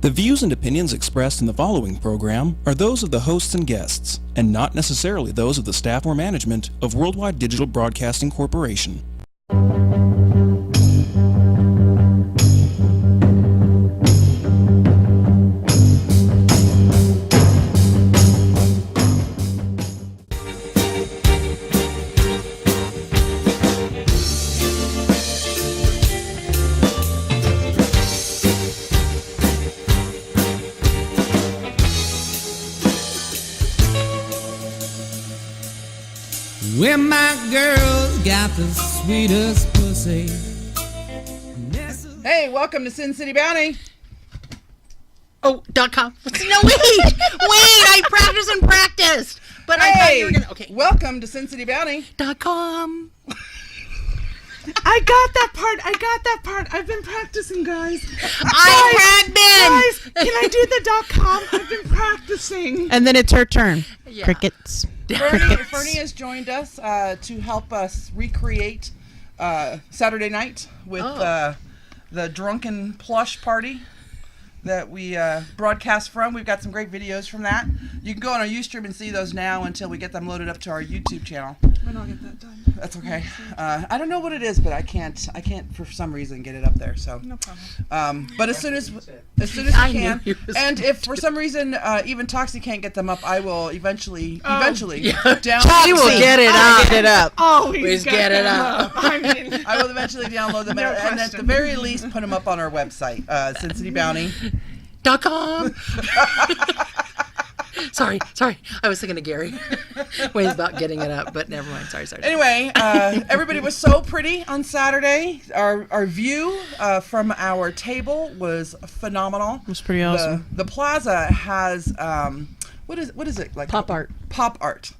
The views and opinions expressed in the following program are those of the hosts and guests, and not necessarily those of the staff or management of Worldwide Digital Broadcasting Corporation. Well, my girl got the sweetest pussy. Hey, welcome to SinCityBounty. .com. No, wait, I practiced. But I thought you were gonna. Okay. Welcome to SinCityBounty. .com. I got that part. I've been practicing, guys. I had been. Guys, can I do the .com? I've been practicing. And then it's her turn. Yeah. Crickets. Fernie has joined us to help us recreate Saturday night with the drunken plush party that we broadcast from. We've got some great videos from that. You can go on our Ustream and see those now until we get them loaded up to our YouTube channel. When I'll get that done. That's okay. I don't know what it is, but I can't for some reason get it up there. So No problem. but as soon as we can, and if for some reason even Toxie can't get them up, I will eventually download. She will get it up. Always get it up. I mean, I will eventually download them, No and at the question. very least put them up on our website, SinCityBounty. .com. Sorry. I was thinking of Gary when he's about getting it up, but never mind. Sorry. Anyway, everybody was so pretty on Saturday. Our view from our table was phenomenal. It was pretty awesome. The plaza has what is it like? Pop art.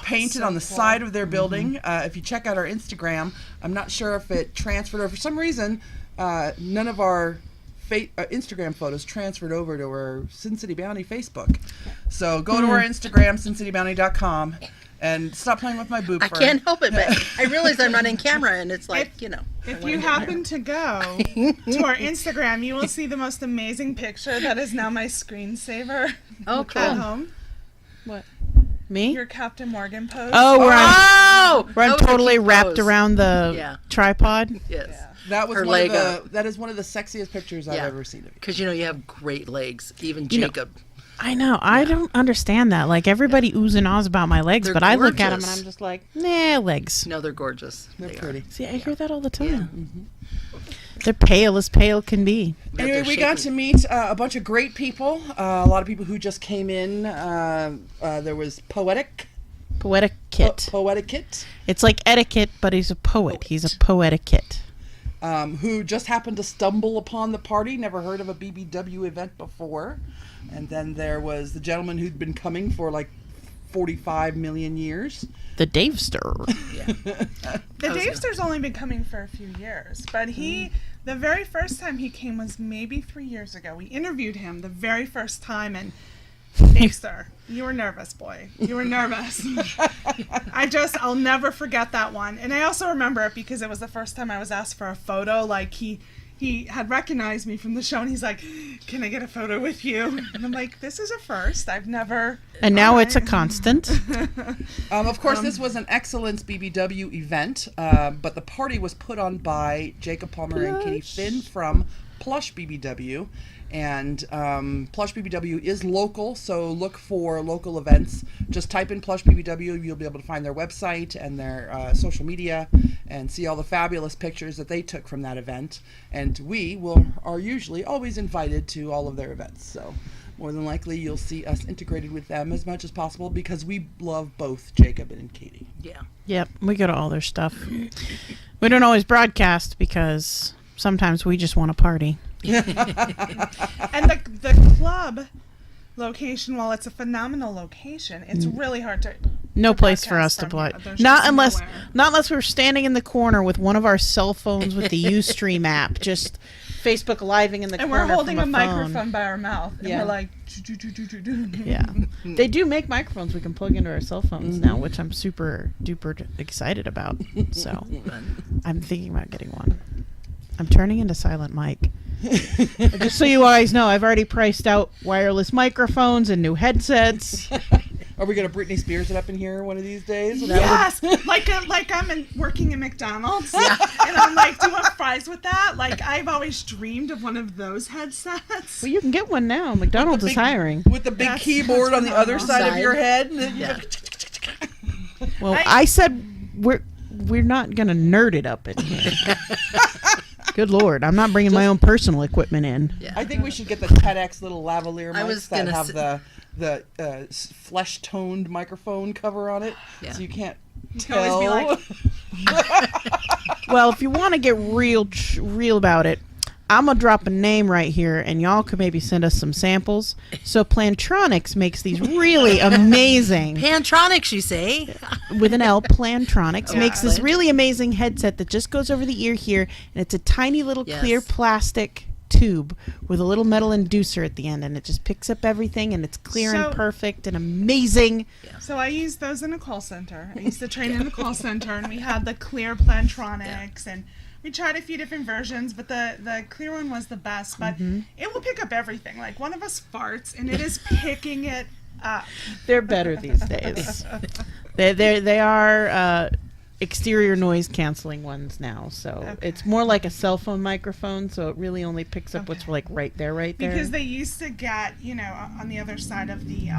Painted on the side of their building. If you check out our Instagram, I'm not sure if it transferred, or for some reason, none of our Instagram photos transferred over to our SinCityBounty Facebook. So go to our Instagram, SinCityBounty.com, and stop playing with my boob. I can't help it, but I realize I'm running camera, and it's like, if you happen to go to our Instagram, you will see the most amazing picture that is now my screensaver. Oh, At cool. home. What? Me? Your Captain Morgan pose. Oh, we're that was a totally cute wrapped pose. around the tripod. Yes. Yeah. That was Her one leg of the. That is one of the sexiest pictures I've Yeah. ever seen of you. Because, you have great legs. Even You know, Jacob. I know. I don't understand that. Like, everybody oohs and ahs about my legs, They're but I look at them and gorgeous. I'm just like, nah, legs. No, they're gorgeous. They're They are. pretty. See, I hear that all the time. They're pale as pale can be. But Anyway, they're we got shapely. to meet a bunch of great people. A lot of people who just came in. There was Poetic Poeticate. Kit, It's like etiquette, but he's a poet. He's a poeticate. who just happened to stumble upon the party, never heard of a BBW event before. And then there was the gentleman who'd been coming for like 45 million years. The Davester. The Davster's only been coming for a few years, but the very first time he came was maybe 3 years ago. We interviewed him the very first time, and Davester, you were nervous, boy. You were nervous. I'll never forget that one. And I also remember it because it was the first time I was asked for a photo. Like, he had recognized me from the show, and he's like, "Can I get a photo with you?" And I'm like, "This is a first. I've never." And now it's a constant. Of course, this was an Excellence BBW event, but the party was put on by Jacob Palmer and Katie Finn from Plush BBW. And Plush BBW is local, so look for local events. Just type in Plush BBW, you'll be able to find their website and their social media and see all the fabulous pictures that they took from that event. And we are usually always invited to all of their events, so more than likely you'll see us integrated with them as much as possible because we love both Jacob and Katie. Yeah. Yep, we go to all their stuff. We don't always broadcast because sometimes we just want to party. And the club location, while it's a phenomenal location, it's really hard to No place for us to play. There's just Not unless nowhere. we're standing in the corner with one of our cell phones with the Ustream app, just Facebook living in the And corner. we're holding a from phone. microphone by our mouth, and Yeah. we're like, Yeah, they do make microphones we can plug into our cell phones now, which I'm super duper excited about. So I'm thinking about getting one. I'm turning into Silent Mike. Just so you guys know, I've already priced out wireless microphones and new headsets. Are we gonna Britney Spears it up in here one of these days? Yes, like I'm working in McDonald's, and I'm like doing fries with that. Like I've always dreamed of one of those headsets. Well, you can get one now. McDonald's is hiring. With the big keyboard on the other side of your head. Yeah. Well, I said we're not gonna nerd it up in here. Good Lord, I'm not bringing my own personal equipment in. Yeah. I think we should get the TEDx little lavalier I was mics that gonna have the flesh-toned microphone cover on it, Yeah. so you can't You can tell. always be like, Well, if you want to get real about it, I'm gonna drop a name right here, and y'all could maybe send us some samples. So Plantronics makes these really amazing, Pantronics, you say? with an L, Plantronics Yeah. makes this really amazing headset that just goes over the ear here, and it's a tiny little Yes. clear plastic tube with a little metal inducer at the end, and it just picks up everything, and it's clear and So- perfect and amazing. so I used those in a call center. I used to train in a call center, and we had the clear Plantronics, and we tried a few different versions, but the clear one was the best. But it will pick up everything. Like one of us farts, and it is picking it up. They're better these days. They are exterior noise canceling ones now, so it's more like a cell phone microphone, so it really only picks up what's like right there. Because they used to get, on the other side of the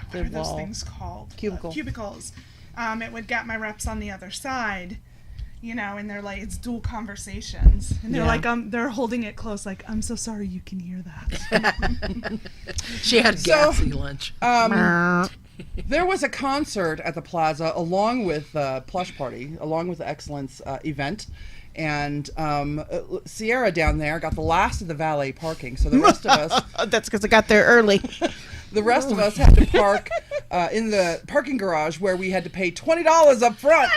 what are those wall. things called? Cubicle. Cubicles. It would get my reps on the other side, and they're like, it's dual conversations, and they're Yeah. like, they're holding it close, like, I'm so sorry you can hear that. She had gassy lunch. There was a concert at the Plaza along with Plush Party, along with the Excellence event. And Sierra down there got the last of the valet parking. So the rest of us, That's because I got there early. the rest of us had to park in the parking garage where we had to pay $20 up front.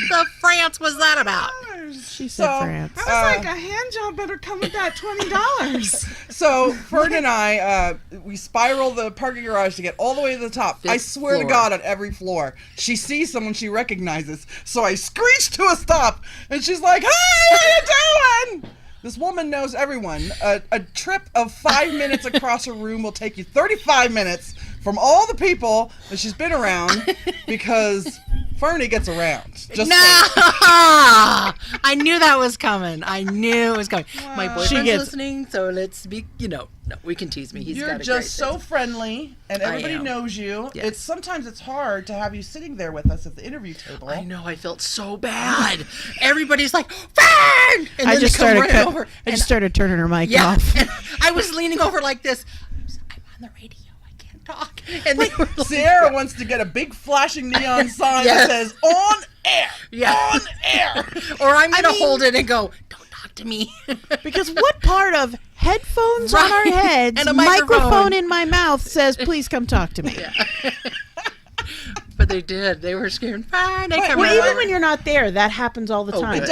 The France was that about? She said So, France. I was like, a hand job better come with that $20. So Fern and I, we spiral the parking garage to get all the way to the top. I Fifth swear to floor. God, on every floor, she sees someone she recognizes. So I screech to a stop, and she's like, "Hey, what are you doing?" This woman knows everyone. A trip of 5 minutes across a room will take you 35 minutes from all the people that she's been around because Fernie gets around. Just No! I knew that was coming. I knew it was coming. My boyfriend's gets- listening, so let's be, no, we can tease me. He's You're got a just great so friendly, and I everybody am. knows you. Yes. Sometimes it's hard to have you sitting there with us at the interview table. I know, I felt so bad. Everybody's like, Fern! And I then just they come started. right over. I just started turning her mic Yeah, off. and I was leaning over like this. I'm on the radio. I can't talk. And they were like, Sierra wants to get a big flashing neon sign Yes. that says "On Air." Yeah. On air. or I'm gonna hold it and go, don't talk to me. Because what part of headphones on our Right. heads, And a microphone microphone in my mouth says, "Please come talk to me." But they did. They were scared. Fine. They come Well, right even over. when you're not there, that happens all the Oh, time. good. It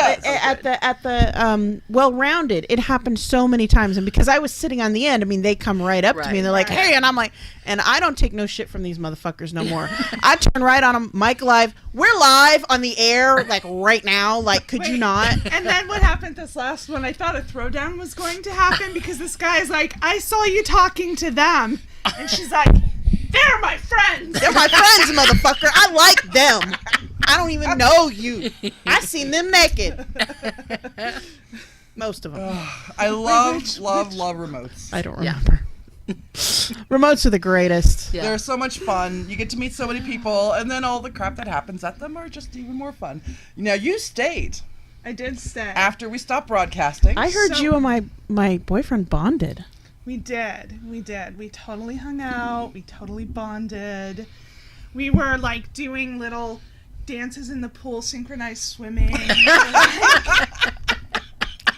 does. At the well-rounded, it happens so many times, and because I was sitting on the end, I mean, they come right up to me and they're like, Right. "Hey," and I'm like, and I don't take no shit from these motherfuckers no more. I turn right on them, mic live. We're live on the air, like right now. Like, could you Wait. not? And then what happened this last one? I thought a throwdown was going to happen because this guy's like, I saw you talking to them. And she's like, they're my friends. They're my friends, motherfucker. I like them. I don't even know you. I seen them naked. Most of them. I love remotes. I don't Yeah. remember. Remotes are the greatest. Yeah. They're so much fun. You get to meet so many people, and then all the crap that happens at them are just even more fun. Now, you stayed I did stay. after we stopped broadcasting. I heard So- you and my boyfriend bonded. We did. We totally hung out. We totally bonded. We were like doing little dances in the pool, synchronized swimming.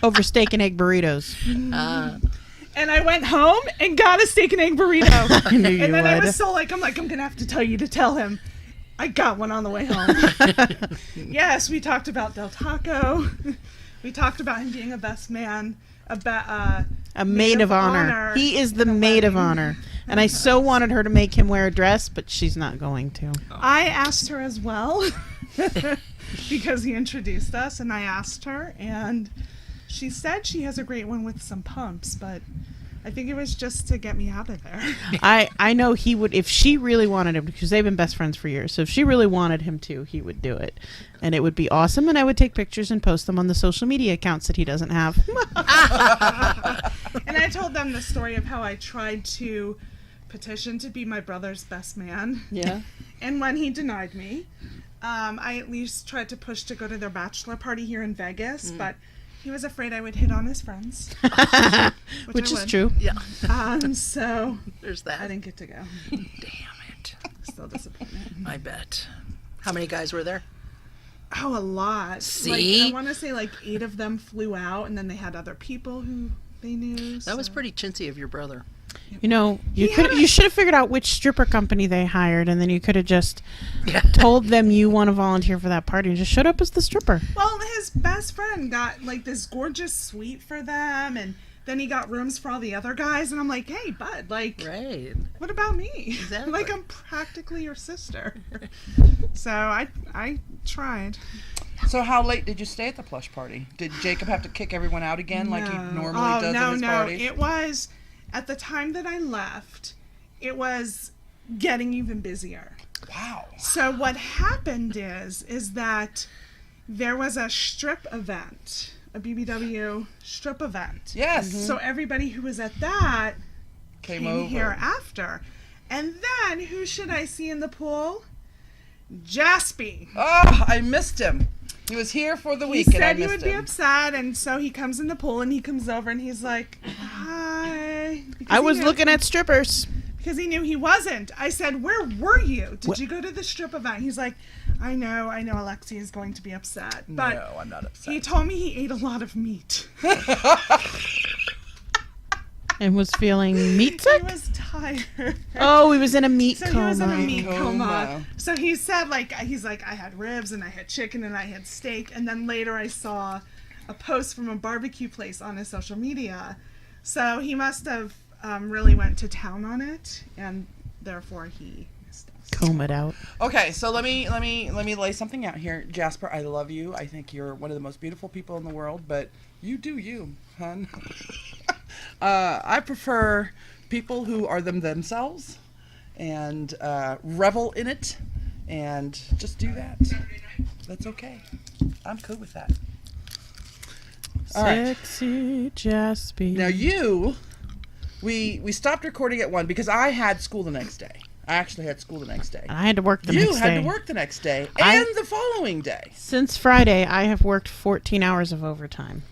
Over steak and egg burritos. And I went home and got a steak and egg burrito. I knew you And then I would. was so like, I'm gonna have to tell you to tell him. I got one on the way home. Yes, we talked about Del Taco. We talked about him being a best man, A maid of honor. He is the maid of honor. And I so wanted her to make him wear a dress, but she's not going to. I asked her as well because he introduced us, and I asked her, and She said she has a great one with some pumps, but I think it was just to get me out of there. I know he would, if she really wanted him, because they've been best friends for years. So if she really wanted him to, he would do it. And it would be awesome. And I would take pictures and post them on the social media accounts that he doesn't have. And I told them the story of how I tried to petition to be my brother's best man. Yeah. And when he denied me, I at least tried to push to go to their bachelor party here in Vegas, but he was afraid I would hit on his friends. Which I is would. true. Yeah. So There's that. I didn't get to go. Damn it. Still disappointed. I bet. How many guys were there? Oh, a lot. See? Like, I want to say 8 of them flew out, and then they had other people who they knew. That was so- pretty chintzy of your brother. You know, you should have figured out which stripper company they hired, and then you could have just Yeah. told them you want to volunteer for that party and just showed up as the stripper. Well, his best friend got this gorgeous suite for them, and then he got rooms for all the other guys, and I'm like, hey, bud, Right. what about me? Exactly. I'm practically your sister. So I tried. So how late did you stay at the plush party? Did Jacob have to kick everyone out again like he normally does at his parties? It was, at the time that I left, it was getting even busier. Wow. So what happened is that there was a strip event, a BBW strip event. Yes. So everybody who was at that Came came over. here after. And then who should I see in the pool? Jaspy. Oh, I missed him. He was here for the He week and I said he missed would be him. upset, and so he comes in the pool and he comes over and he's like, hi. Because I he was knew- looking at strippers. because he knew he wasn't. I said, where were you? Did you go to the strip event? He's like, I know Alexi is going to be upset. But No, I'm not upset. he told me he ate a lot of meat. And was feeling meat sick? He was tired. Oh, he was in a meat So coma. he was in a meat Coma. coma. So he said, he's like, I had ribs and I had chicken and I had steak. And then later I saw a post from a barbecue place on his social media. So he must have really went to town on it, and therefore he missed us. Combed out. Okay, so let me lay something out here. Jasper, I love you. I think you're one of the most beautiful people in the world, but you do you, hun. I prefer people who are themselves and revel in it and just do that. That's okay. I'm cool with that. All right. Sexy Jaspy. Now we stopped recording at 1 because I had school the next day. I actually had school the next day. I had to work the You next had day. to work the next day I- and the following day. Since Friday, I have worked 14 hours of overtime.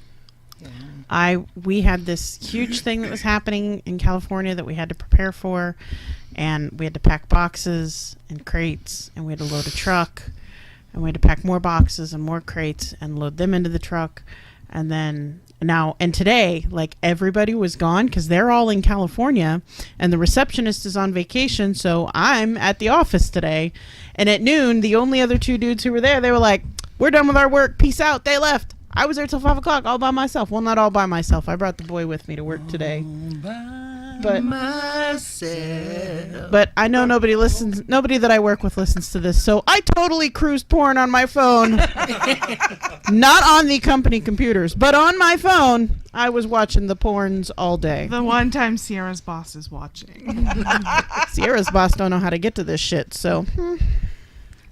We had this huge thing that was happening in California that we had to prepare for, and we had to pack boxes and crates, and we had to load a truck, and we had to pack more boxes and more crates and load them into the truck, and then today, everybody was gone because they're all in California, and the receptionist is on vacation, so I'm at the office today, and at noon, the only other 2 dudes who were there, they were like, we're done with our work, peace out, they left. I was there till 5 o'clock all by myself. Well, not all by myself. I brought the boy with me to work today. But I know nobody listens. Nobody that I work with listens to this. So I totally cruised porn on my phone. Not on the company computers, but on my phone. I was watching the porns all day. The one time Sierra's boss is watching. Sierra's boss don't know how to get to this shit. So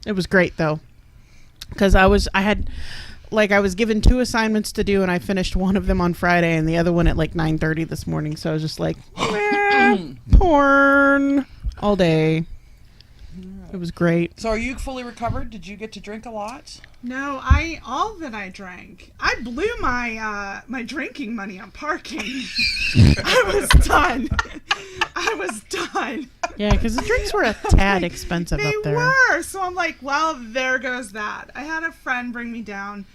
it was great though, because I was given 2 assignments to do, and I finished one of them on Friday and the other one at 9:30 this morning. So I was just like, porn all day. It was great. So are you fully recovered? Did you get to drink a lot? No, all that I drank. I blew my my drinking money on parking. I was done. Yeah, because the drinks were a tad expensive They up there. were. So I'm like, well, there goes that. I had a friend bring me down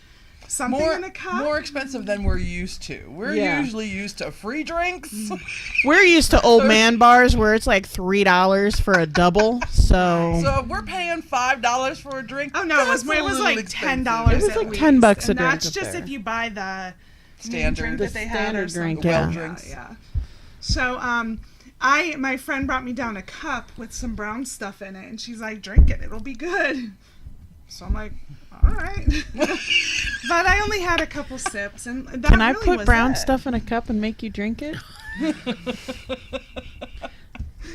something in a cup. More expensive than we're used to. We're Yeah. usually used to free drinks. We're used to old man bars where it's $3 for a double. So So if we're paying $5 for a drink. Oh no, it was that's a little like expensive. $10. It was at like least. $10 a And drink that's up just there. if you buy the Standard. drink The that they had or standard something. drink, Well yeah. drinks. Yeah. So my friend brought me down a cup with some brown stuff in it, and she's like, "Drink it, it'll be good." So I'm like, all right. But I only had a couple sips, and that Can I really put was brown it. stuff in a cup and make you drink it?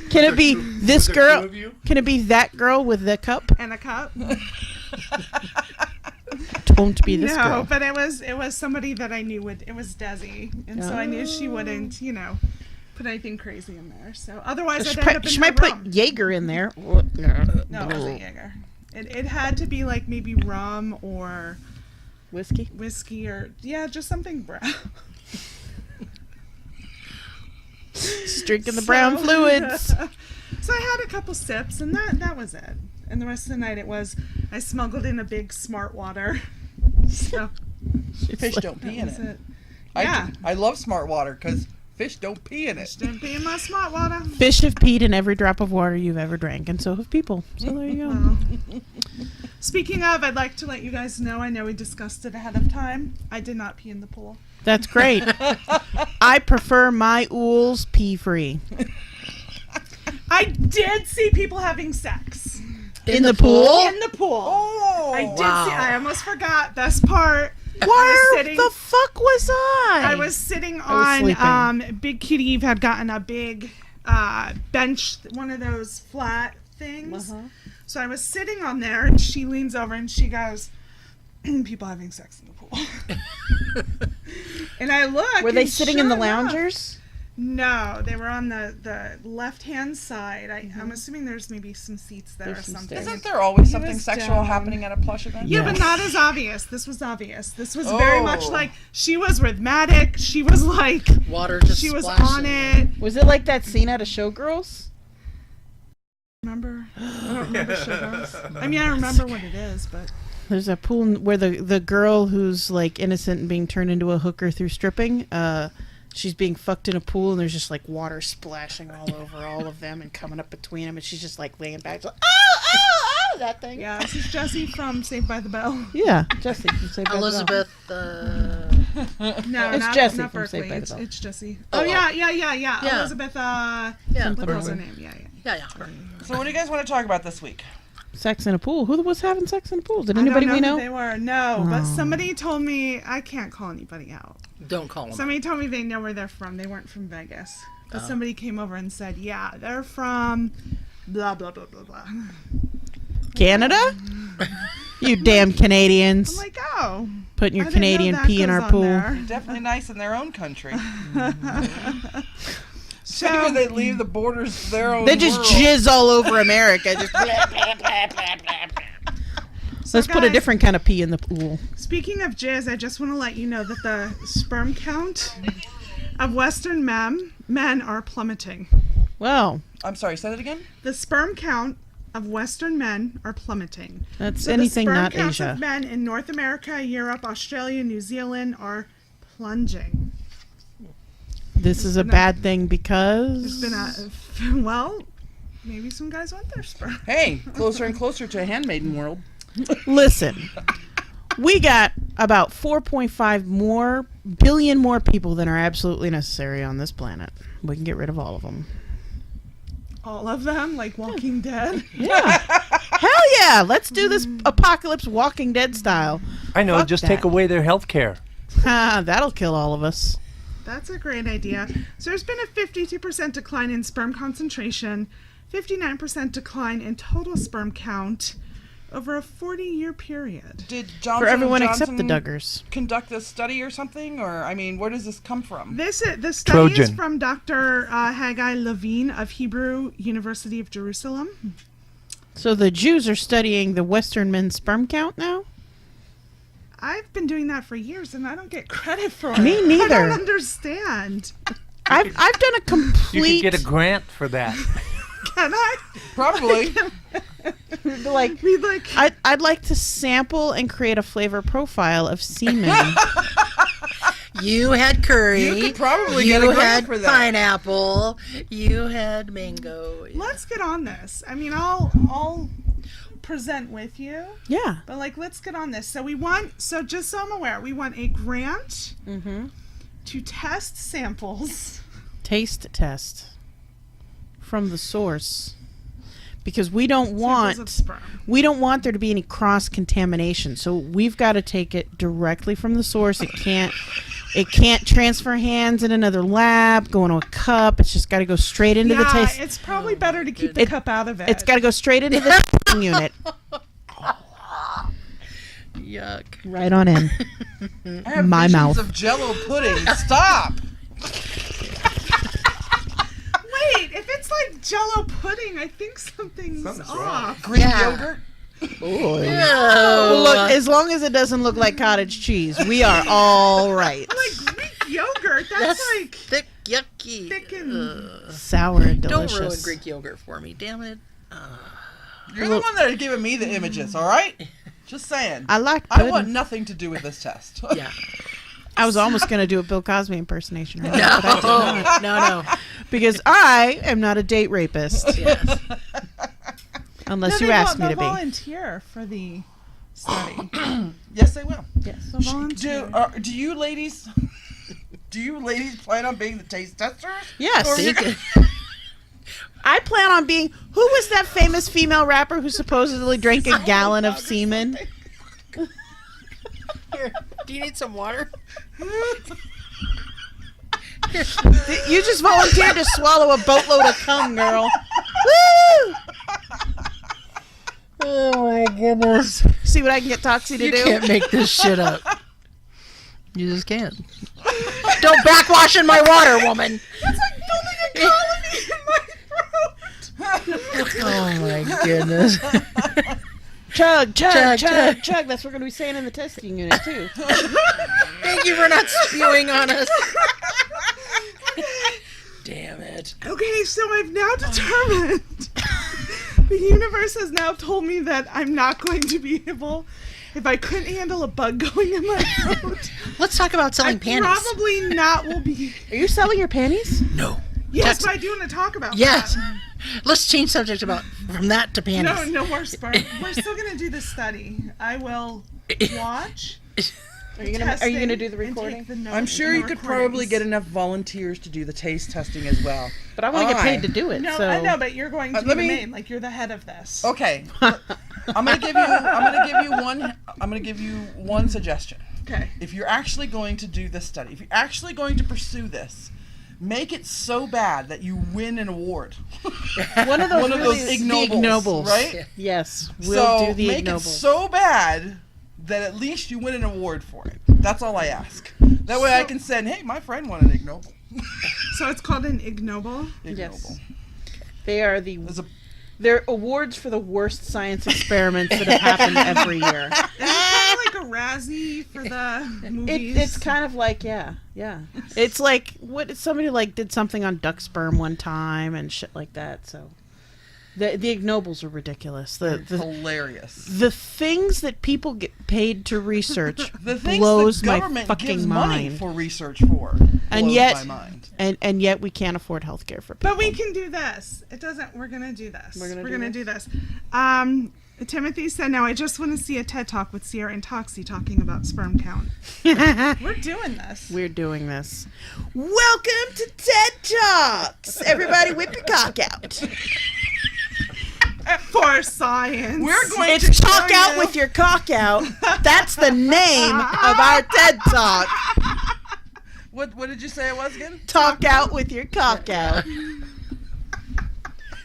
Can it be this girl? Can it be that girl with the cup? And a cup? Don't be this No, girl. but it was somebody that I knew would. It was Desi, and so I knew she wouldn't, put anything crazy in there. So otherwise, I'd end up in She her might room. put Jaeger in there. No, it wasn't Jaeger. It had to be like maybe rum or Whiskey. or just something brown. Just drinking the brown fluids. So I had a couple sips, and that was it. And the rest of the night I smuggled in a big Smart Water. So Fish don't pee in was it. it. Yeah. I love Smart Water because fish don't pee in it. Didn't pee in my Smart Water. Fish have peed in every drop of water you've ever drank, and so have people. So there you go. Well, speaking of, I'd like to let you guys know, I know we discussed it ahead of time. I did not pee in the pool. That's great. I prefer my ools pee-free. I did see people having sex. In the pool? In the pool. Oh, I did see. I almost forgot. Best part. Where the fuck was I? I was sitting was sleeping. on Big Kitty Eve had gotten a big bench, one of those flat things. So I was sitting on there, and she leans over and she goes, "People having sex in the pool." And I look. Were they and sitting sure in the enough- loungers? No, they were on the left-hand side. I'm assuming there's maybe some seats there There's or some something. stairs. Isn't there always He something was sexual down. happening at a plush event? Yeah, Yes. but not as obvious. This was obvious. This was very much Oh. like she was rhythmic. She was like, Water just she was splashing. on it. Was it like that scene out of Showgirls? Remember? I don't remember Showgirls. I mean, I remember what it is, but There's a pool where the girl who's like innocent and being turned into a hooker through stripping, she's being fucked in a pool and there's just like water splashing all over all of them and coming up between them and she's just like laying back like, oh, that thing. yeah, this is Jessie from Saved by the Bell. Yeah, Jessie from Saved by the Bell. Elizabeth. No, It's not, Jessie not from Berkeley. Saved by the Bell. It's Jessie. Oh, Oh, yeah. Yeah. Elizabeth. Yeah. What was her name? Yeah. Yeah. So what do you guys want to talk about this week? Sex in a pool. Who was having sex in a pool? Did I don't anybody we who know? they were. No, but somebody told me I can't call anybody out. Don't call them. Somebody told me they know where they're from. They weren't from Vegas. But somebody came over and said, yeah, they're from blah, blah, blah, blah, blah. Canada? You damn Canadians. I'm like, oh. Putting your I didn't know Canadian that pee in goes our on pool. there. Definitely nice in their own country. So, Figure they leave the borders their own They just world. jizz all over America. Just blah, blah, blah, blah, blah, blah. so Let's put a guys, different kind of pee in the pool. Speaking of jizz, I just want to let you know that the sperm count of Western men are plummeting. Well, I'm sorry, say that again? The sperm count of Western men are plummeting. that's So anything the sperm not counts Asia. of men in North America, Europe, Australia, New Zealand are plunging. This is a bad thing There's because been well, maybe some guys want their sperm. Hey, closer and closer to a handmaiden world. listen, we got about 4.5 billion more people than are absolutely necessary on this planet. We can get rid of all of them. All of them, like Walking Dead. Yeah. Hell yeah. Let's do this apocalypse Walking Dead style. I know, Fuck just that. take away their health care. That'll kill all of us. That's a great idea. So there's been a 52% decline in sperm concentration, 59% decline in total sperm count over a 40-year period. Did Johnson For everyone and except the Johnson Duggars. conduct this study or something? Or, I mean, where does this come from? The study is Trojan. from Dr. Haggai Levine of Hebrew University of Jerusalem. So the Jews are studying the Western men's sperm count now? I've been doing that for years, and I don't get credit for it. Me neither. I don't understand. I've done a You complete could get a grant for that. Can I? Probably. like Be like, I'd like to sample and create a flavor profile of semen. You had curry. You could probably you get a grant had for that. pineapple. You had mango. let's get on this. I mean, I'll present with you, Yeah. but like, let's get on this. So just so I'm aware, we want a grant to test samples. Taste test from the source. because we don't Samples of sperm. want there to be any cross contamination. So we've got to take it directly from the source. It can't transfer hands in another lab, go into a cup. It's just got to go straight into the taste. It's probably better to keep the cup out of it. It's got to go straight into the tasting unit. Yuck. Right on in. I have My visions mouth. of Jello pudding. Stop. Wait, if it's like Jello pudding, I think something's off. Greek yogurt. Look, as long as it doesn't look like cottage cheese, we are all right. Like Greek yogurt, that's like thick, yucky. thick and Sour and delicious. Don't ruin Greek yogurt for me, damn it. You're the one that are giving me the images, all right? Just saying. I like I pudding. want nothing to do with this test. Yeah. I was almost going to do a Bill Cosby impersonation. Right now, but I did not. No. Because I am not a date rapist. Yes. Unless you ask me to be. volunteer for the study. Yes, they will. Yes. They'll volunteer. Do you ladies plan on being the taste testers? Yes. Or you're- I plan on being. Who was that famous female rapper who supposedly drank a gallon of semen? Here, do you need some water? You just volunteered to swallow a boatload of cum, girl. Woo! Oh my goodness. See what I can get Toxie to You do? can't make this shit up. You just can't. Don't backwash in my water, woman. It's like building a colony in my throat. Oh my goodness. Chug, chug, Chug, chug, chug. chug. That's what we're going to be saying in the testing unit, too. Thank you for not spewing on us. Damn it. Okay, so I've now determined the universe has now told me that I'm not going to be able, if I couldn't handle a bug going in my throat, Let's talk about selling panties. probably not will be. Are you selling your panties? No. Yes, but I do want to talk about Yes. that. Let's change subject about from that to panties. No more sperm. We're still going to do the study. I will watch. Are you gonna do the recording? I'm sure you could probably get enough volunteers to do the taste testing as well. But I want to get paid to do it. No, so. I know, but you're going to be let the me- main. Like you're the head of this. Okay. I'm gonna give you one suggestion. Okay. If you're actually going to do this study, if you're actually going to pursue this, make it so bad that you win an award. One of those, One of those really- ignobles, the ignobles, right? Yes, we'll So do the make ignobles. it so bad that at least you win an award for it. That's all I ask. That way I can send, hey, my friend won an ignoble. So it's called an ignoble. Yes. They are There's a- they're awards for the worst science experiments that have happened every year. Is it kind of like a Razzie for the movies? It's kind of like yeah. It's like what somebody like did something on duck sperm one time and shit like that. So the ignobles are ridiculous. The hilarious. the things that people get paid to research The things blows the my government fucking gives money mind. for research for And blows yet- my mind. And yet we can't afford health care for people. But we can do this. It doesn't. We're gonna do this. We're gonna do do this. Timothy said, "Now I just want to see a TED Talk with Sierra and Toxie talking about sperm count." We're doing this. We're doing this. Welcome to TED Talks. Everybody whip your cock out. For science. We're going It's to Talk show Out you- with Your Cock Out. That's the name of our TED Talk. What did you say it was again? Talk Out with Your Cock Out.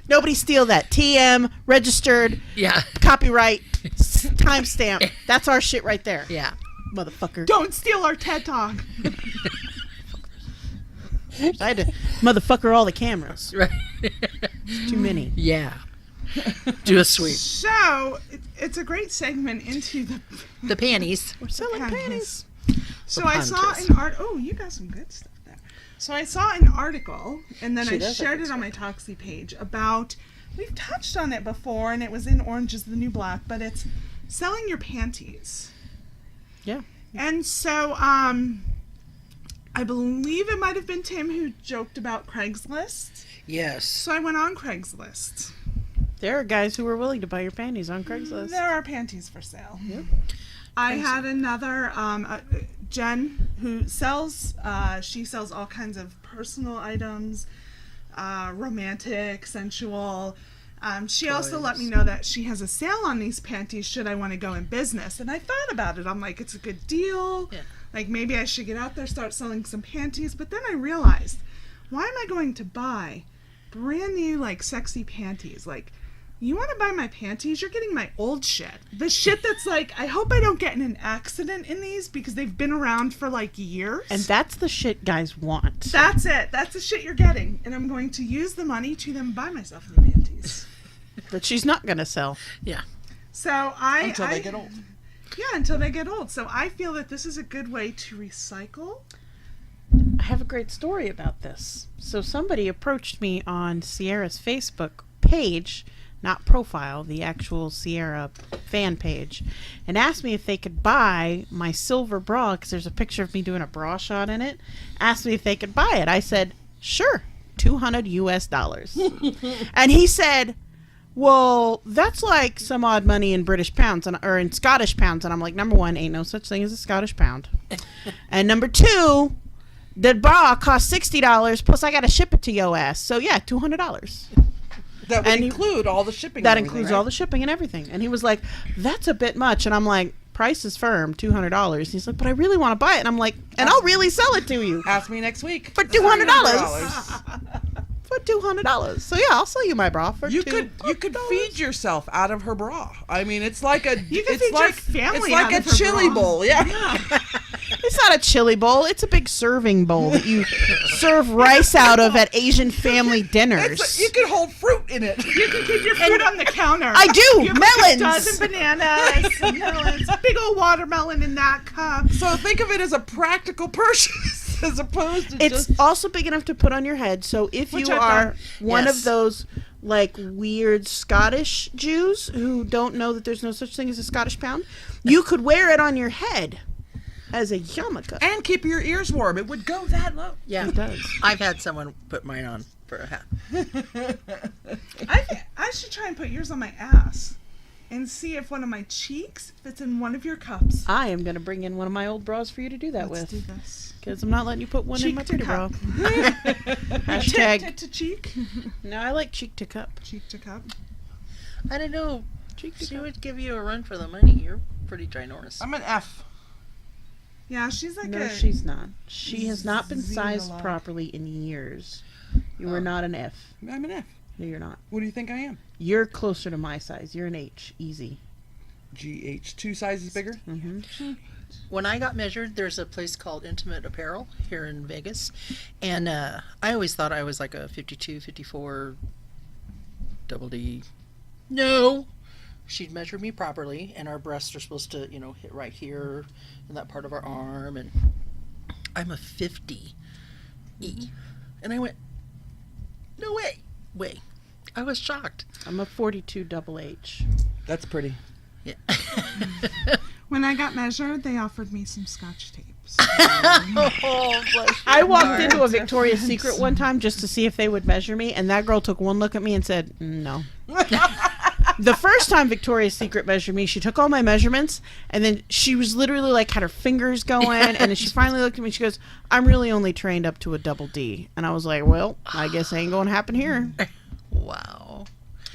Nobody steal that. TM, registered, Yeah. copyright, timestamp. That's our shit right there. Yeah. Motherfucker. Don't steal our TED Talk. I had to motherfucker all the cameras. Right. Too many. Yeah. Do a sweep. So it's a great segment into The panties. We're selling panties. panties. So I saw panties. an art. Oh, you got some good stuff there. So I saw an article, and then She I does have shared good it on my Toxie page about. We've touched on it before, and it was in Orange is the New Black, but it's selling your panties. Yeah. And so, I believe it might have been Tim who joked about Craigslist. Yes. So I went on Craigslist. There are guys who are willing to buy your panties on Craigslist. There are panties for sale. I had another Jen who sells. She sells all kinds of personal items, romantic, sensual. She also let me know that she has a sale on these panties should I want to go in business. And I thought about it. I'm like, it's a good deal. Yeah. Like, maybe I should get out there, start selling some panties. But then I realized, why am I going to buy brand new, like, sexy panties? Like, you want to buy my panties? You're getting my old shit. The shit that's like, I hope I don't get in an accident in these because they've been around for like years. And that's the shit guys want. That's it. That's the shit you're getting. And I'm going to use the money to then buy myself new panties. That she's not going to sell. Yeah. So Until they get old. Yeah, until they get old. So I feel that this is a good way to recycle. I have a great story about this. So somebody approached me on Sierra's Facebook page, not profile, the actual Sierra fan page, and asked me if they could buy my silver bra, because there's a picture of me doing a bra shot in it. Asked me if they could buy it. I said, sure, $200 US. And he said, well, that's like some odd money in British pounds or in Scottish pounds. And I'm like, number one, ain't no such thing as a Scottish pound. And number two, the bra costs $60, plus I got to ship it to your ass. So yeah, $200. That would include all the shipping. That includes all the shipping and everything. And he was like, that's a bit much. And I'm like, price is firm, $200. He's like, but I really want to buy it. And I'm like, and I'll really sell it to you. Ask me next week. For $200. For $200. So yeah, I'll sell you my bra for You could feed yourself out of her bra. I mean, it's like a You can feed your family it's like out a of her chili bra. bowl. Yeah. It's not a chili bowl. It's a big serving bowl that you serve rice out of at Asian family dinners. You can hold fruit in it. You can keep your fruit on the counter. I do. You have like Melons. a dozen bananas, melons, big old watermelon in that cup. So think of it as a practical purchase as opposed to It's just... also big enough to put on your head. So if Which you I've are done. one Yes. of those like weird Scottish Jews who don't know that there's no such thing as a Scottish pound, you could wear it on your head as a yarmulke. And keep your ears warm. It would go that low. Yeah. It does. I've had someone put mine on for a hat. I should try and put yours on my ass and see if one of my cheeks fits in one of your cups. I am going to bring in one of my old bras for you to do that Let's do with. this. Because I'm not letting you put one in Cheek my to pretty bra. cup. Hashtag. Tit to cheek. No, I like cheek to cup. Cheek to cup. I don't know. Cheek to She cup. would give you a run for the money. You're pretty ginormous. I'm an F. Yeah, she's like No, she's not. She has not been sized Xenologue. properly in years. You are not an F. I'm an F. No, you're not. What do you think I am? You're closer to my size. You're an H. Easy. GH. 2 sizes bigger? When I got measured, there's a place called Intimate Apparel here in Vegas. And I always thought I was like a 52, 54, double D. No. She'd measure me properly, and our breasts are supposed to, hit right here in that part of our arm. And I'm a 50 E. And I went, no way. I was shocked. I'm a 42 double H. That's pretty. Yeah. When I got measured, they offered me some Scotch tapes. Oh, bless I your walked heart. into a Victoria's Secret one time just to see if they would measure me, and that girl took one look at me and said, no. The first time Victoria's Secret measured me, she took all my measurements, and then she was literally like had her fingers going, and then she finally looked at me and she goes, I'm really only trained up to a double D. And I was like, well, I guess ain't going to happen here. Wow.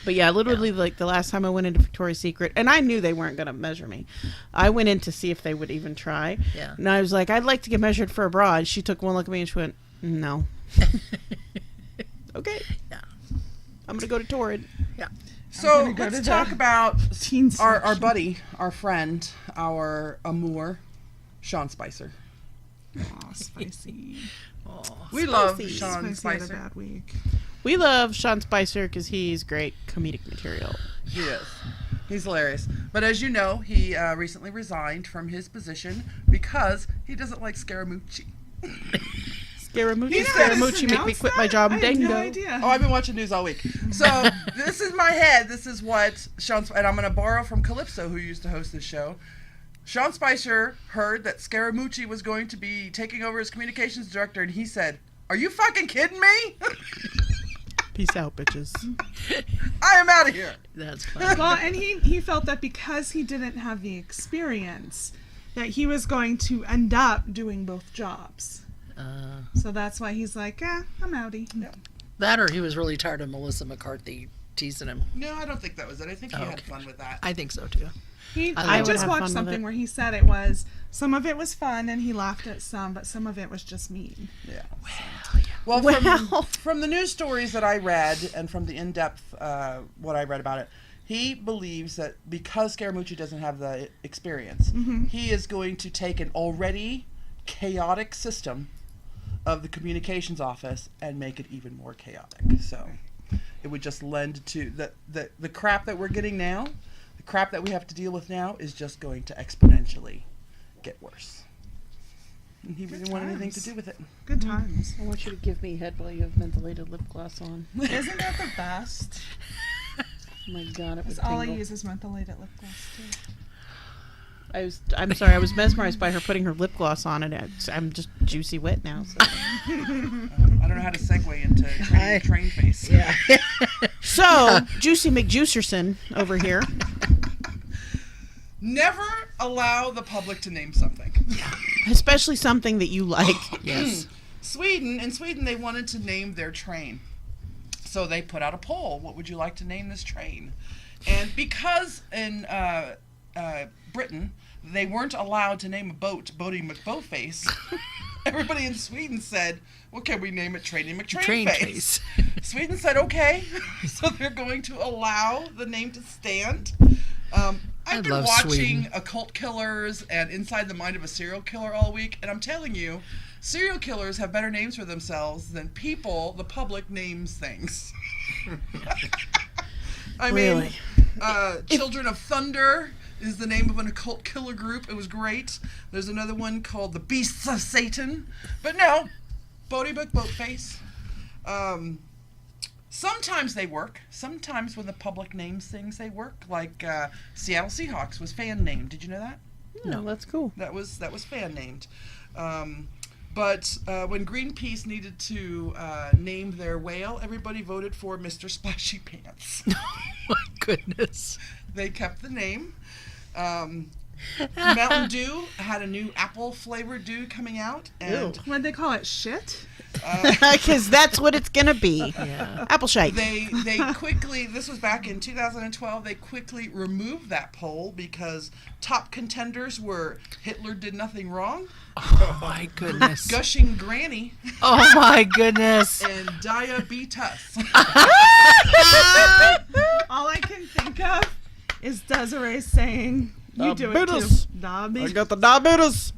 But yeah, literally like the last time I went into Victoria's Secret, and I knew they weren't going to measure me. I went in to see if they would even try. Yeah. And I was like, I'd like to get measured for a bra. And she took one look at me and she went, no. Okay. Yeah. I'm going to go to Torrid. Yeah. So gonna go let's to talk the about teen our section. buddy, our friend, our amour, Sean Spicer. Aw, spicy. We love Spicy. Sean Spicy had a Spicer. bad week. We love Sean Spicer because he's great comedic material. He is. He's hilarious. But as you know, he recently resigned from his position because he doesn't like Scaramucci. Scaramucci, You know how to Scaramucci, make me pronounce quit my that? job, I had dango. no idea. Oh, I've been watching news all week. So this is my head. This is what Sean, and I'm going to borrow from Calypso, who used to host this show. Sean Spicer heard that Scaramucci was going to be taking over as communications director, and he said, "Are you fucking kidding me? Peace out, bitches. I am out of here." That's funny. Well, and he felt that because he didn't have the experience, that he was going to end up doing both jobs. So that's why he's like, I'm outie. That or he was really tired of Melissa McCarthy teasing him. No, I don't think that was it. I think he had okay. fun with that. I think so too. I would just have watched fun with something it. where he said it was some of it was fun and he laughed at some, but some of it was just mean. Yeah. Well, from the news stories that I read and from the in-depth what I read about it, he believes that because Scaramucci doesn't have the experience, he is going to take an already chaotic system of the communications office and make it even more chaotic. So it would just lend to the crap that we're getting now. The crap that we have to deal with now is just going to exponentially get worse. And he didn't want anything to do with it. Good times. I want you to give me head while you have mentholated lip gloss on. Isn't that the best? Oh my God, it would That's all I tingle. use is mentholated lip gloss too. I'm sorry, I was mesmerized by her putting her lip gloss on, and I'm just juicy wet now. So, I don't know how to segue into train face. Yeah. so Juicy McJuicerson over here. Never allow the public to name something. Especially something that you like. Yes. In Sweden, they wanted to name their train. So they put out a poll. What would you like to name this train? And because in Britain, they weren't allowed to name a boat Bodie McBoatface, everybody in Sweden said, well, can we name it Trainy McTrainface? Sweden said, okay. So they're going to allow the name to stand. I've been watching Sweden. Occult Killers and Inside the Mind of a Serial Killer all week, and I'm telling you, serial killers have better names for themselves than people, the public, names things. I mean, Children of Thunder is the name of an occult killer group. It was great. There's another one called the Beasts of Satan. But no, Bodie McBoatface. Sometimes they work. Sometimes when the public names things, they work. Like Seattle Seahawks was fan named. Did you know that? No, that's cool. That was fan named. But when Greenpeace needed to name their whale, everybody voted for Mr. Splashy Pants. Oh my goodness. They kept the name. Mountain Dew had a new apple flavored dew coming out, and What'd they call it? Shit? Because that's what it's gonna be. Yeah. Apple shite. they quickly, this was back in 2012, they quickly removed that poll because top contenders were Hitler Did Nothing Wrong, Oh my goodness. Gushing Granny, Oh my goodness. and Diabetes. All I can think of is Desiree saying, "You do it too." Diabetes. Diabetes. got the diabetes.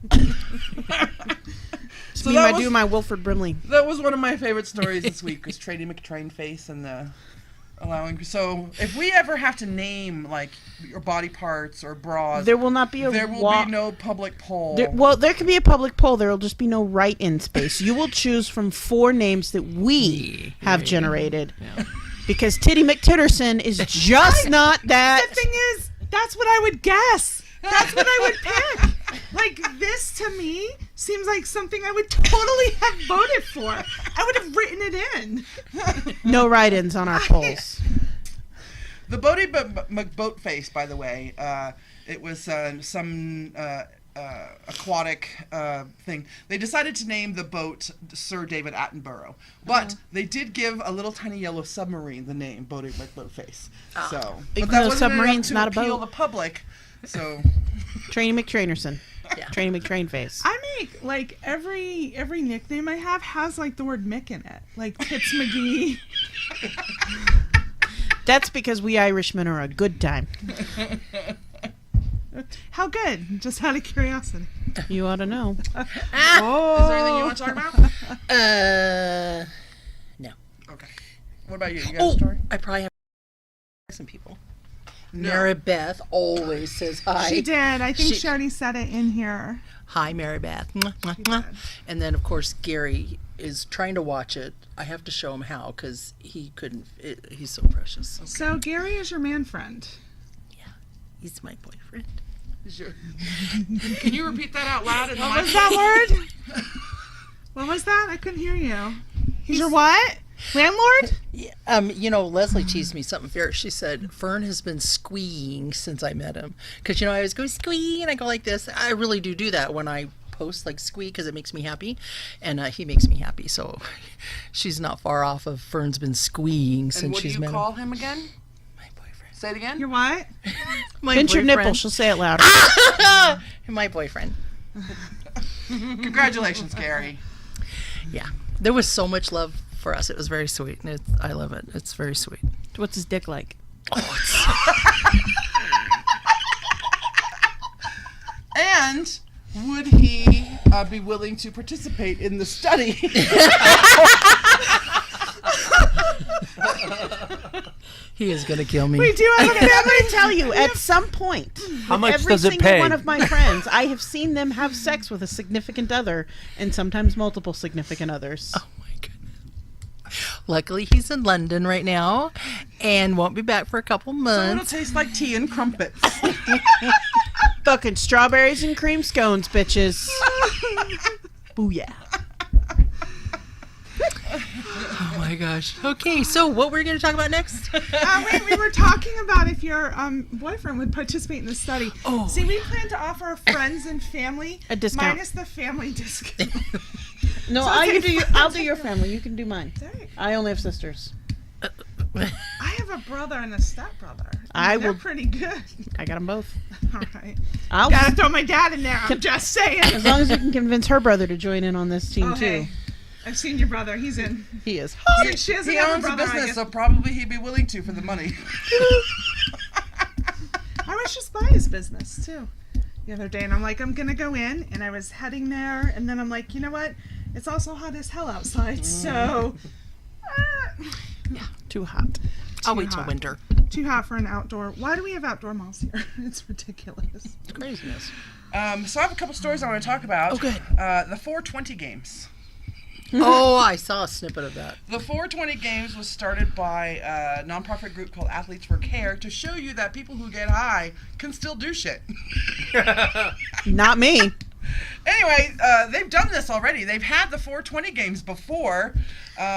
So Me, that I was- do my Wilford Brimley. That was one of my favorite stories this week, was Trainy McTrainface and the allowing. So if we ever have to name like your body parts or bras, There will not be a there will be no public poll. There can be a public poll. There will just be no write-in space. You will choose from 4 names that we have generated. Yeah. Because Titty McTitterson is just not that. The thing is, that's what I would guess. That's what I would pick. Like, this to me seems like something I would totally have voted for. I would have written it in. No write-ins on our polls. The Bodie McBoatface, by the way, it was some aquatic thing. They decided to name the boat Sir David Attenborough, but they did give a little tiny yellow submarine the name Bodie McBoatface. So, Even but that though wasn't submarine's enough not to a appeal boat. the public. So, Trainy McTrainerson. Yeah. Trainy McTrainface. I make, like, every nickname I have has, like, the word Mick in it. Like, Tits McGee. That's because we Irishmen are a good time. How good? Just out of curiosity. You ought to know. is there anything you want to talk about? No. Okay. What about you? You got a story? I probably have some people. No. Mary Beth always says hi. She did. I think She- she already said it in here. Hi, Mary Beth. Mwah, mwah, mwah. And then, of course, Gary is trying to watch it. I have to show him how because he couldn't. He's so precious. So, Gary is your man friend. Yeah, he's my boyfriend. Can you repeat that out loud? What was that word? What was that? I couldn't hear you. He's your what? Landlord? Yeah, Leslie teased me something fair. She said Fern has been squeeing since I met him because I always go squee and I go like this. I really do that when I post like squee because it makes me happy, and he makes me happy. So she's not far off of Fern's been squeeing And since what do she's you met call him. him again? My boyfriend. Say it again. You're what? My Pinch your boyfriend. nipple. She'll say it louder. My boyfriend. Congratulations, Gary. Yeah, there was so much love for us. It was very sweet, and I love it. It's very sweet. What's his dick like? And would he be willing to participate in the study? He is gonna kill me. We do have a I'm going family. to tell you, at some point, How much every does it single pay? one of my friends, I have seen them have sex with a significant other, and sometimes multiple significant others. Oh my goodness. Luckily, he's in London right now, and won't be back for a couple So it'll months. taste like tea and crumpets. Fucking strawberries and cream scones, bitches. Booyah. Oh my gosh. Okay, so what we're going to talk about next? We were talking about if your boyfriend would participate in the study. Oh. See, we plan to offer our friends and family A discount. minus the family discount. No, So I'll do your family. You can do mine. Dang. I only have sisters. I have a brother and a stepbrother. I They're will- pretty good. I got them both. All right. I'll Gotta throw my dad in there. I'm just saying. as long as you can convince her brother to join in on this team Oh, too. hey. I've seen your brother. He's in. He is. Since she doesn't He have a owns a brother, I business, guess- so probably he'd be willing to for the money. I was just by his business too the other day, and I'm like, I'm gonna go in, and I was heading there, and then I'm like, you know what? It's also hot as hell outside, so Too hot. I'll wait till hot. winter. too hot for an outdoor. Why do we have outdoor malls here? It's ridiculous. It's craziness. So I have a couple stories I want to talk about. Oh, good. The 420 games. Oh, I saw a snippet of that. The 420 games was started by a nonprofit group called Athletes for Care to show you that people who get high can still do shit. Not me. Anyway, they've done this already. They've had the 420 games before.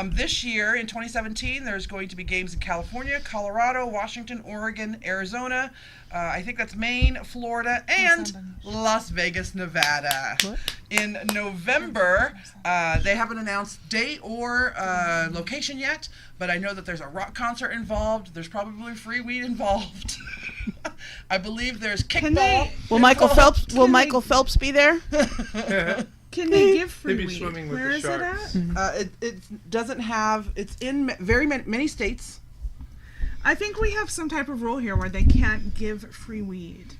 This year, in 2017, there's going to be games in California, Colorado, Washington, Oregon, Arizona. I think that's Maine, Florida, and Las Vegas, Nevada. What? In November, they haven't announced date or location yet, but I know that there's a rock concert involved. There's probably free weed involved. I believe there's kickball. Will Michael involved. Phelps? Will Michael Phelps be there? Can they give free Maybe weed? swimming with Where the is sharks. it at? It doesn't have. It's in very many states. I think we have some type of rule here where they can't give free weed.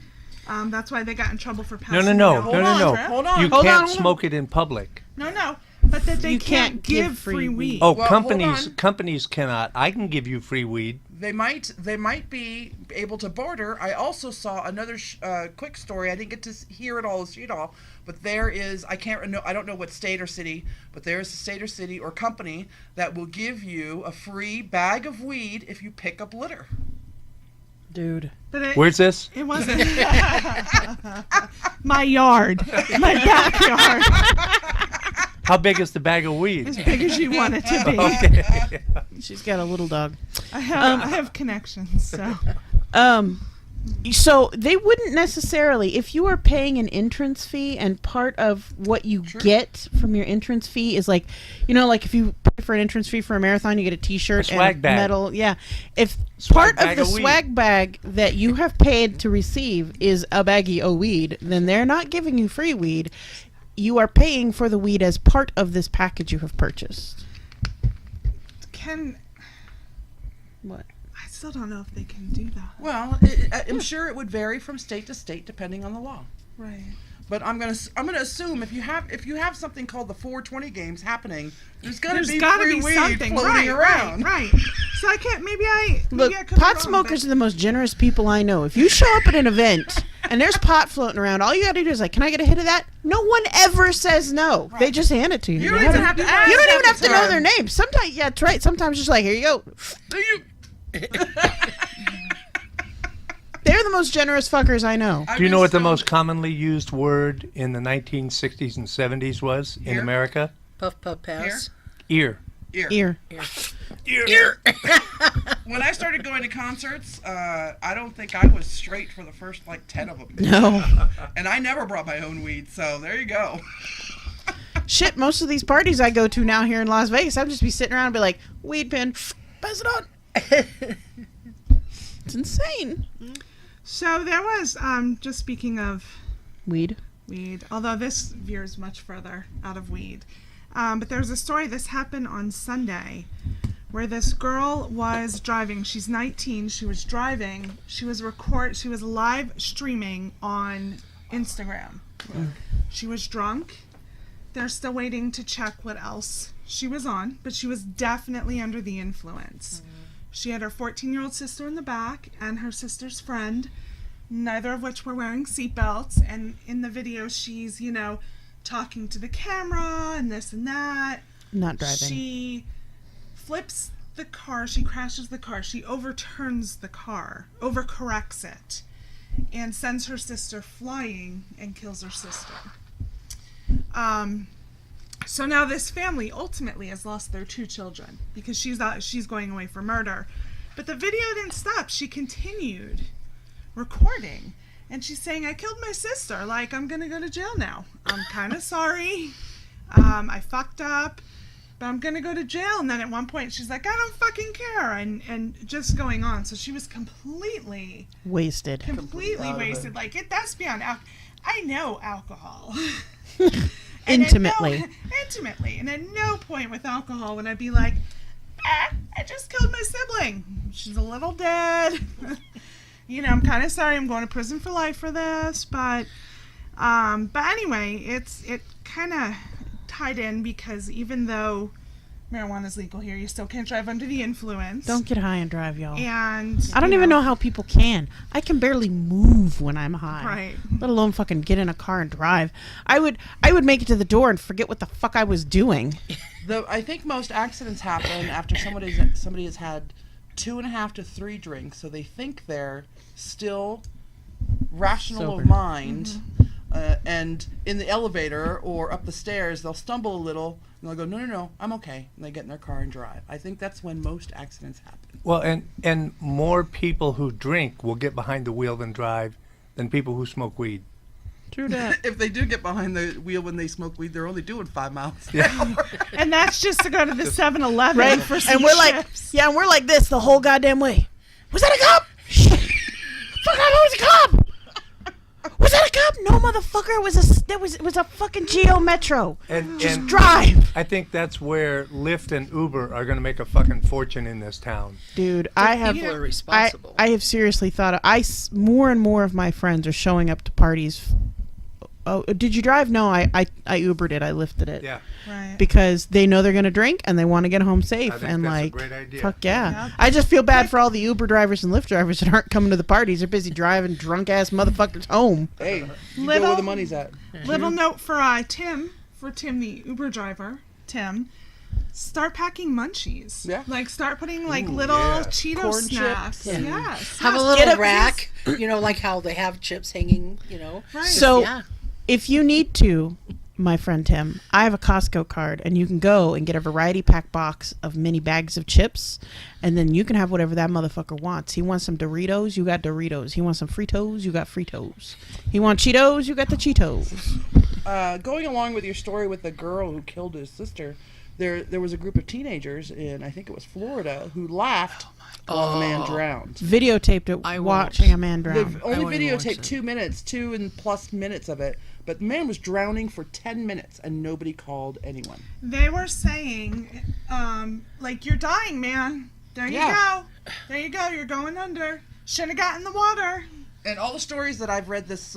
That's why they got in trouble for passing. No. it out. Hold on. You Hold can't on. smoke it in public. No. But that they You can't give free weed. Oh, Well, hold on. companies cannot. I can give you free weed. They might be able to barter. I also saw another quick story. I didn't get to hear it all, see it all, but there is. I don't know what state or city, but there is a state or city or company that will give you a free bag of weed if you pick up litter. Dude. But it, Where's this? it wasn't my yard, my backyard, How big is the bag of weed? as big as you want it to be. Okay. She's got a little dog. I have connections, so So they wouldn't necessarily, if you are paying an entrance fee and part of what you get from your entrance fee is like, like if you pay for an entrance fee for a marathon, you get a T-shirt A swag and bag. medal. Yeah. If Swag part of bag the of weed. swag bag that you have paid to receive is a baggie of weed, then they're not giving you free weed. You are paying for the weed as part of this package you have purchased. What? I still don't know if they can do that. Well, I'm sure it would vary from state to state depending on the law. Right. But I'm gonna assume if you have something called the 420 games happening, there's gotta be free weed something floating around. Right. So I can't. Maybe Look, I could be pot wrong, smokers are the most generous people I know. If you show up at an event and there's pot floating around, all you got to do is like, can I get a hit of that? No one ever says no. They just hand it to you. You They don't even haven't- have to ask. You don't even have to know half the their time. name. Sometimes, yeah, that's right. Sometimes just like, here you go. Do you? They're the most generous fuckers I know. I've Do you know been what the stoned- most commonly used word in the 1960s and 70s was in Ear? America? Puff, puff, pass. Ear. Ear. Ear. When I started going to concerts, I don't think I was straight for the first like 10 of them. No. And I never brought my own weed, so there you go. Shit, most of these parties I go to now here in Las Vegas, I'll just be sitting around and be like, weed pen, pass it on. It's insane. So there was, just speaking of Weed. although this veers much further out of weed. But there's a story, this happened on Sunday, where this girl was driving. She's 19. She was driving. She was live streaming on Instagram. She was drunk. They're still waiting to check what else she was on, but she was definitely under the influence. She had her 14-year-old sister in the back and her sister's friend, neither of which were wearing seatbelts. And in the video, she's, talking to the camera and this and that. Not driving. She flips the car. She crashes the car. She overturns the car, overcorrects it, and sends her sister flying and kills her sister. So now this family ultimately has lost their 2 children because she's going away for murder. But the video didn't stop. She continued recording. And she's saying, I killed my sister. Like, I'm going to go to jail now. I'm kind of sorry. I fucked up. But I'm going to go to jail. And then at one point, she's like, I don't fucking care. And just going on. So she was completely Wasted. Completely wasted. Like, that's beyond alcohol. I know alcohol. Intimately. Intimately. And at no point with alcohol would I be like, I just killed my sibling. She's a little dead. I'm kind of sorry. I'm going to prison for life for this, but anyway, it kind of tied in because even though marijuana is legal here, you still can't drive under the influence. Don't get high and drive, y'all. And I don't even know how people can. I can barely move when I'm high. Right. Let alone fucking get in a car and drive. I would make it to the door and forget what the fuck I was doing. I think most accidents happen after somebody has had 2.5 to 3 drinks, so they think they're still rational Sober. of mind, and in the elevator or up the stairs, they'll stumble a little, and they'll go, no, I'm okay, and they get in their car and drive. I think that's when most accidents happen. Well, and more people who drink will get behind the wheel than drive than people who smoke weed. True that. If they do get behind the wheel when they smoke weed, they're only doing 5 miles an Yeah. hour. And that's just to go to the 7-Eleven Right? for some And we're like, chips. yeah, and we're like this the whole goddamn way. Was that a cop? Fuck, I was a cop. Was that a cop? No, motherfucker. It was a fucking Geo Metro. Just drive. I think that's where Lyft and Uber are going to make a fucking fortune in this town. Dude, People are responsible. I have seriously thought more and more of my friends are showing up to parties. Oh, did you drive? No, I Ubered it. I lifted it. Yeah. Right. Because they know they're going to drink and they want to get home safe. I think And that's a like, great idea. fuck yeah. Yeah. I just feel bad for all the Uber drivers and Lyft drivers that aren't coming to the parties. They're busy driving drunk ass motherfuckers home. Hey, you go Little- where the money's at. Little note for Tim, the Uber driver, Tim. Start packing munchies. Yeah. Like start putting like Ooh, little yeah. Cheeto Corn snacks. chips. Yes. Have a yes. Get little up, rack, like how they have chips hanging, Right. So Yeah. if you need to, my friend Tim, I have a Costco card and you can go and get a variety pack box of mini bags of chips and then you can have whatever that motherfucker wants. He wants some Doritos, you got Doritos. He wants some Fritos, you got Fritos. He wants Cheetos, you got the Cheetos. Going along with your story with the girl who killed his sister, there was a group of teenagers in, I think it was Florida, who laughed while a man drowned. Videotaped it I watching a man drown. They've only wanna watch videotaped it. 2 minutes, 2 and plus minutes of it, but the man was drowning for 10 minutes and nobody called anyone. They were saying, like, you're dying, man. There you Yeah. go. There you go. You're going under. Should have got in the water. And all the stories that I've read this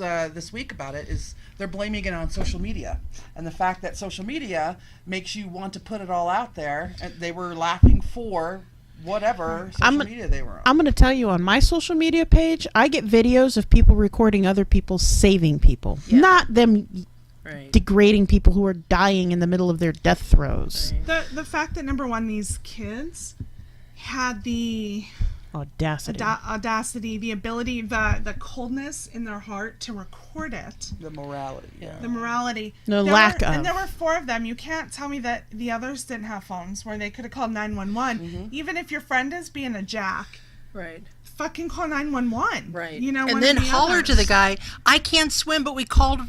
week about it is they're blaming it on social media, and the fact that social media makes you want to put it all out there. And they were laughing for whatever social media they were on. I'm going to tell you on my social media page, I get videos of people recording other people saving people, not them Right. degrading people who are dying in the middle of their death throes. The fact that, number one, these kids had the Audacity. the ability, the coldness in their heart to record it. The morality. Yeah. The morality. The lack of. And there were 4 of them. You can't tell me that the others didn't have phones where they could have called 911. Even if your friend is being a jack, Right. fucking call 911. Right. You know, and one then of the holler to the others. guy, I can't swim, but we called,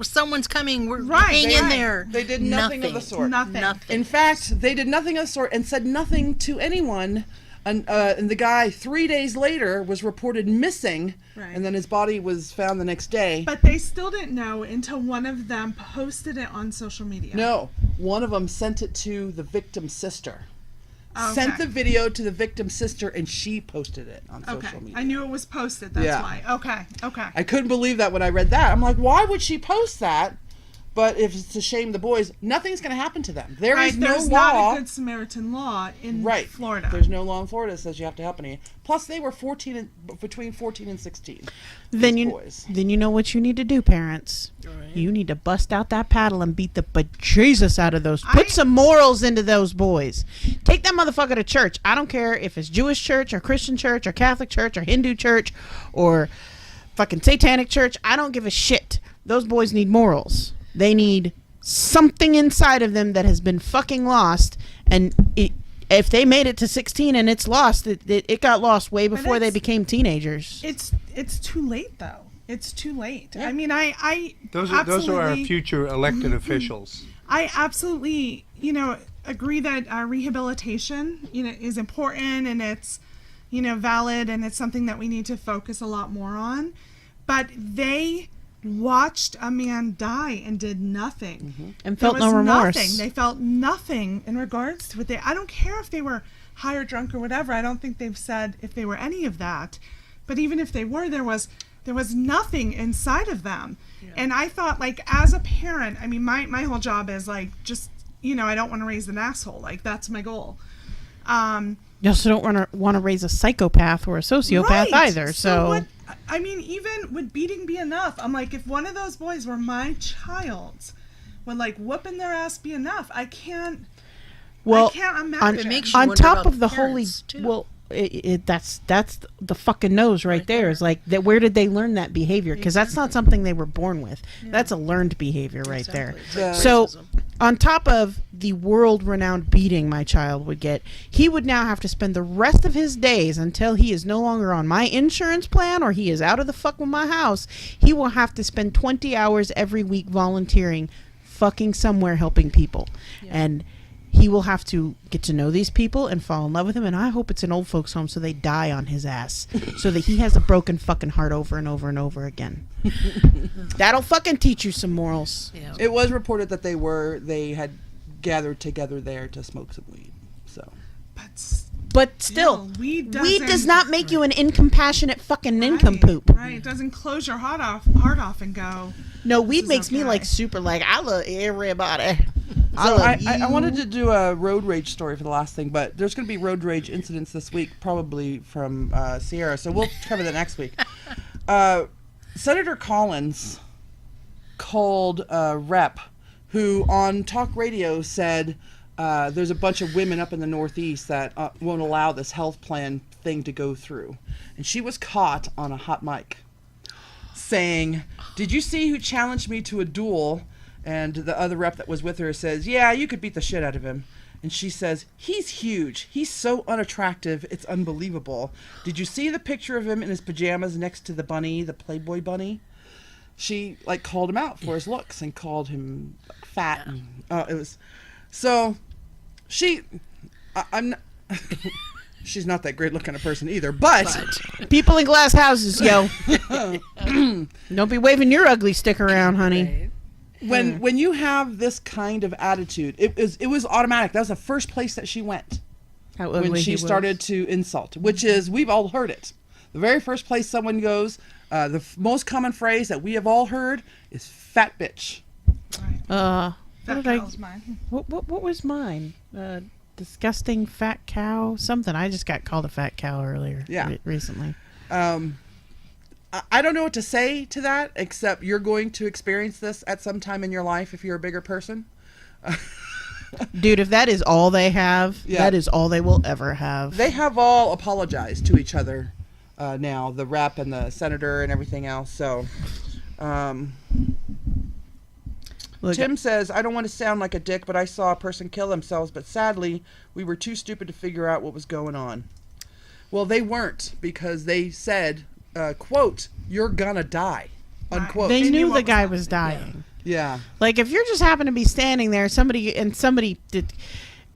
someone's coming. We're hang in there. They did nothing of the sort. Nothing. In fact, they did nothing of the sort and said nothing to anyone. And the guy 3 days later was reported missing, Right. and then his body was found the next day. But they still didn't know until one of them posted it on social media. No, one of them sent it to the victim's sister. Okay. Sent the video to the victim's sister, and she posted it on Okay. social media. I knew it was posted. That's Yeah. why. Okay. I couldn't believe that when I read that. I'm like, why would she post that? But if it's to shame the boys, nothing's going to happen to them. There is no There's law. not a good Samaritan law in Florida. There's no law in Florida that says you have to help any. Plus, they were between 14 and 16. Then these you boys. then you know what you need to do, parents. Right. You need to bust out that paddle and beat the bejesus out of those. Put some morals into those boys. Take that motherfucker to church. I don't care if it's Jewish church or Christian church or Catholic church or Hindu church or fucking satanic church. I don't give a shit. Those boys need morals. They need something inside of them that has been fucking lost, and if they made it to 16 and it's lost, it got lost way before they became teenagers. It's too late though. It's too late. I mean, I Those are our future elected officials. I absolutely, agree that rehabilitation, is important and it's, valid and it's something that we need to focus a lot more on. But they watched a man die and did nothing. And felt There no was remorse. Nothing. They felt nothing in regards to it. I don't care if they were high or drunk or whatever. I don't think they've said if they were any of that. But even if they were, there was nothing inside of them. Yeah. And I thought, as a parent, I mean, my whole job is just, I don't want to raise an asshole. That's my goal. You also don't want to raise a psychopath or a sociopath either. So I mean, even would beating be enough? I'm like, if one of those boys were my child, would whooping their ass be enough? I can't imagine. It makes you on wonder top about of the the holy, parents, too. well, that's the fucking nose right there. Is that where did they learn that behavior? Because that's not something they were born with. Yeah. That's a learned behavior right there. So on top of the world-renowned beating my child would get, he would now have to spend the rest of his days until he is no longer on my insurance plan or he is out of the fuck with my house. He will have to spend 20 hours every week volunteering, fucking somewhere, helping people. Yeah. And he will have to get to know these people and fall in love with them. And I hope it's an old folks home so they die on his ass. So that he has a broken fucking heart over and over and over again. That'll fucking teach you some morals. Yeah. It was reported that they had gathered together there to smoke some weed. So, but still, weed does not make you an incompassionate fucking nincompoop. Right, it doesn't close your heart off and go. No, weed makes me super I love everybody. So I wanted to do a road rage story for the last thing, but there's going to be road rage incidents this week, probably from Sierra, so we'll cover that next week. Senator Collins called a rep who on talk radio said there's a bunch of women up in the Northeast that won't allow this health plan thing to go through. And she was caught on a hot mic saying, "Did you see who challenged me to a duel?" And the other rep that was with her says, "Yeah, you could beat the shit out of him." And she says, "He's huge. He's so unattractive. It's unbelievable. Did you see the picture of him in his pajamas next to the bunny, the Playboy bunny?" She called him out for his looks and called him fat. Yeah. And it was so. I'm not, she's not that great looking a person either. But people in glass houses, yo, don't be waving your ugly stick around, honey. Right. When you have this kind of attitude, it was automatic. That was the first place that she went when she started to insult, which is, we've all heard it. The very first place someone goes, the most common phrase that we have all heard is "fat bitch." Right. Mine. What was mine? Disgusting fat cow. Something. I just got called a fat cow earlier. Yeah. Recently. I don't know what to say to that, except you're going to experience this at some time in your life if you're a bigger person. Dude, if that is all they have, Yeah. that is all they will ever have. They have all apologized to each other now, the rep and the senator and everything else. So, Look, Tim says, I don't want to sound like a dick, but I saw a person kill themselves, but sadly, we were too stupid to figure out what was going on. Well, they weren't, because they said, quote, you're gonna die, unquote. they knew what the was guy was dying. Yeah. Like, if you're just happen to be standing there, somebody did,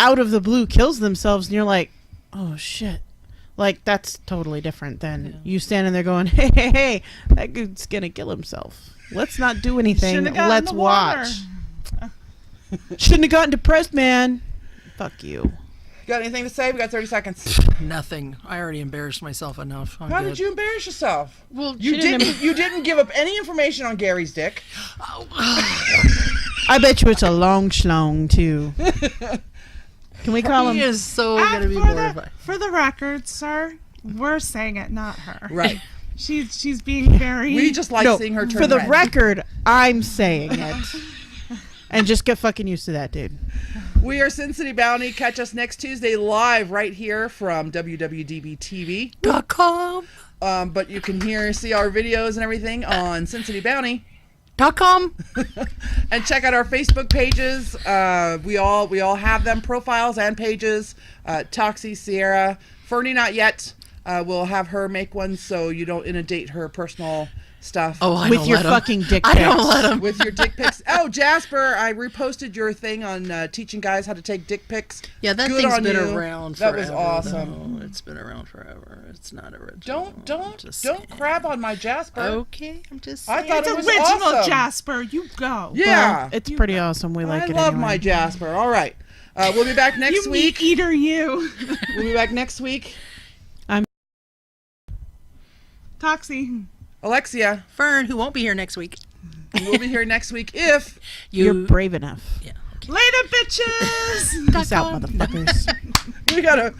out of the blue kills themselves, and you're like, oh shit. Like, that's totally different than you standing there going, hey, that dude's gonna kill himself. Let's not do anything. Shouldn't have gotten Let's in the water. watch. Shouldn't have gotten depressed, man. Fuck you. Got anything to say? We got 30 seconds. Nothing. I already embarrassed myself enough. I'm How good. did you embarrass yourself? Well, You didn't give up any information on Gary's dick. I bet you it's a long schlong, too. Can we call he him? is so gonna be for mortified. for the record, sir, we're saying it, not her. Right. She's being very. We just like No, seeing her turn for the red. record, I'm saying it. And just get fucking used to that, dude. We are Sin City Bounty. Catch us next Tuesday live right here from WWDB-TV. But you can see our videos and everything on SinCityBounty.com. And check out our Facebook pages. We all have them, profiles and pages. Toxie, Sierra, Fernie not yet. We'll have her make one so you don't inundate her personal stuff. Oh, I With don't your let 'em. fucking dick I pics. don't let him. With your dick pics. Oh, Jasper, I reposted your thing on teaching guys how to take dick pics. Yeah, that Good thing's on been you. around That forever. was awesome. though. It's been around forever. It's not original. Don't Just saying. crap on my Jasper. Okay, I'm just I saying. thought It's it was original, awesome. Jasper. You go. Yeah. It's pretty awesome. We like I it love anyway. my Jasper. All right. We'll be back next You week. meat eater, you. We'll be back next week. Toxie. Alexia, Fern, who won't be here next week. we'll be here next week if You're brave enough. Yeah. Later, bitches. Peace out, motherfuckers. we got to...